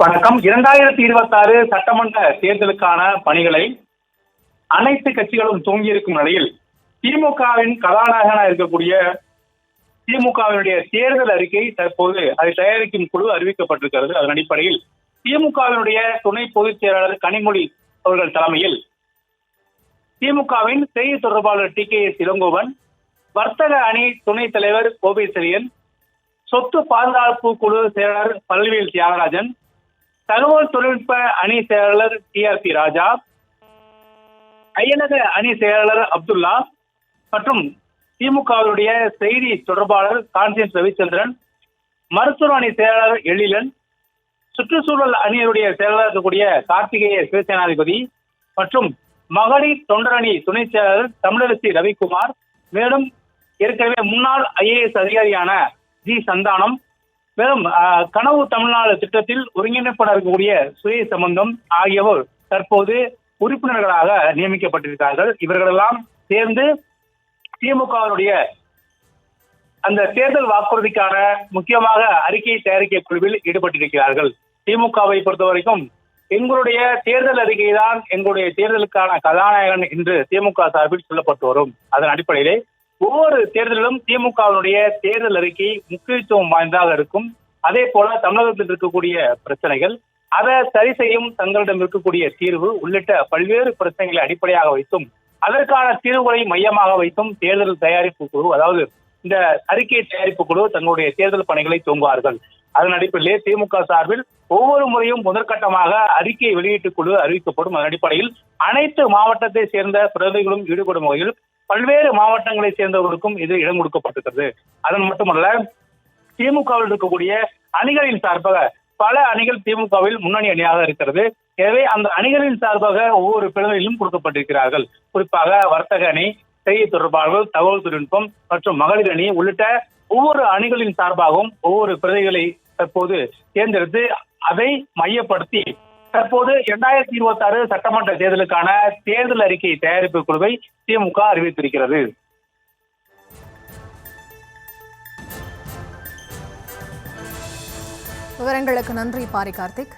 வணக்கம். 2026 சட்டமன்ற தேர்தலுக்கான பணிகளை அனைத்து கட்சிகளும் துவங்கியிருக்கும் நிலையில் திமுகவின் கதாநாயகனாக இருக்கக்கூடிய திமுகவினுடைய தேர்தல் அறிக்கை தற்போது அதை தயாரிக்கும் குழு அறிவிக்கப்பட்டிருக்கிறது. அதன் அடிப்படையில் திமுகவினுடைய துணை பொதுச் செயலாளர் கனிமொழி அவர்கள் தலைமையில் திமுகவின் செய்தி தொடர்பாளர் TKS இளங்கோவன், வர்த்தக அணி துணைத் தலைவர் கோபிசெழியன், சொத்து பாதுகாப்பு குழு செயலாளர் பழனிவேல் தியாகராஜன், தகவல் தொழில்நுட்ப அணி செயலாளர் TRP ராஜா, அயனக அணி செயலாளர் அப்துல்லா மற்றும் திமுகவுடைய செய்தி தொடர்பாளர் கான்சியன்ஸ் ரவிச்சந்திரன், மருத்துவ அணி செயலாளர் எழிலன், சுற்றுச்சூழல் அணியினுடைய செயலாளர் இருக்கக்கூடிய கார்த்திகேய சிவசேனாதிபதி மற்றும் மகளிர் தொண்டரணி துணை செயலாளர் தமிழரசி ரவிக்குமார், மேலும் ஏற்கனவே முன்னாள் IAS அதிகாரியான ஜி சந்தானம், மேலும் கனவு தமிழ்நாடு திட்டத்தில் ஒருங்கிணைப்பாளர் இருக்கக்கூடிய சுய சம்பந்தம் ஆகியோர் தற்போது உறுப்பினர்களாக நியமிக்கப்பட்டிருக்கிறார்கள். இவர்களெல்லாம் சேர்ந்து திமுகவினுடைய அந்த தேர்தல் வாக்குறுதிக்கான முக்கியமாக அறிக்கை தயாரிக்க குழுவில் ஈடுபட்டிருக்கிறார்கள். திமுகவை பொறுத்த வரைக்கும் எங்களுடைய தேர்தல் அறிக்கை தான் எங்களுடைய தேர்தலுக்கான கதாநாயகன் என்று திமுக சார்பில் சொல்லப்பட்டு வரும். அதன் அடிப்படையிலே ஒவ்வொரு தேர்தலிலும் திமுகவினுடைய தேர்தல் அறிக்கை முக்கியத்துவம் வாய்ந்ததாக இருக்கும். அதே போல தமிழகத்தில் இருக்கக்கூடிய பிரச்சனைகள், அதை சரி செய்யும் தங்களிடம் இருக்கக்கூடிய தீர்வு உள்ளிட்ட பல்வேறு பிரச்சனைகளை அடிப்படையாக வைத்தும் அதற்கான தீர்வுகளை மையமாக வைத்தும் தேர்தல் தயாரிப்பு குழு, அதாவது இந்த அறிக்கை தயாரிப்பு குழு தங்களுடைய தேர்தல் பணிகளை துவங்குவார்கள். அதன் அடிப்படையிலே திமுக சார்பில் ஒவ்வொரு முறையும் முதற்கட்டமாக அறிக்கை வெளியீட்டு குழு அறிவிக்கப்படும். அதன் அடிப்படையில் அனைத்து மாவட்டத்தை சேர்ந்த பிரதிகளும் ஈடுபடும் வகையில் பல்வேறு மாவட்டங்களை சேர்ந்தவர்களுக்கும் இது இடம் கொடுக்கப்பட்டிருக்கிறது. அதன் மட்டுமல்ல, திமுகவில் இருக்கக்கூடிய அணிகளின் சார்பாக பல அணிகள் திமுகவில் முன்னணி அணியாக இருக்கிறது. எனவே அந்த அணிகளின் சார்பாக ஒவ்வொரு பிரதிநிதிகளும் கொடுக்கப்பட்டிருக்கிறார்கள். குறிப்பாக வர்த்தக அணி, செய்தி தொடர்பாளர்கள், தகவல் தொழில்நுட்பம் மற்றும் மகளிர் அணி உள்ளிட்ட ஒவ்வொரு அணிகளின் சார்பாகவும் ஒவ்வொரு பிரதிகளை தற்போது தேர்ந்தெடுத்து அதை மையப்படுத்தி தற்போது 2026 சட்டமன்ற தேர்தலுக்கான தேர்தல் அறிக்கை தயாரிப்பு குழுவை திமுக அறிவித்திருக்கிறது. விவரங்களுக்கு நன்றி பாரி கார்த்திக்.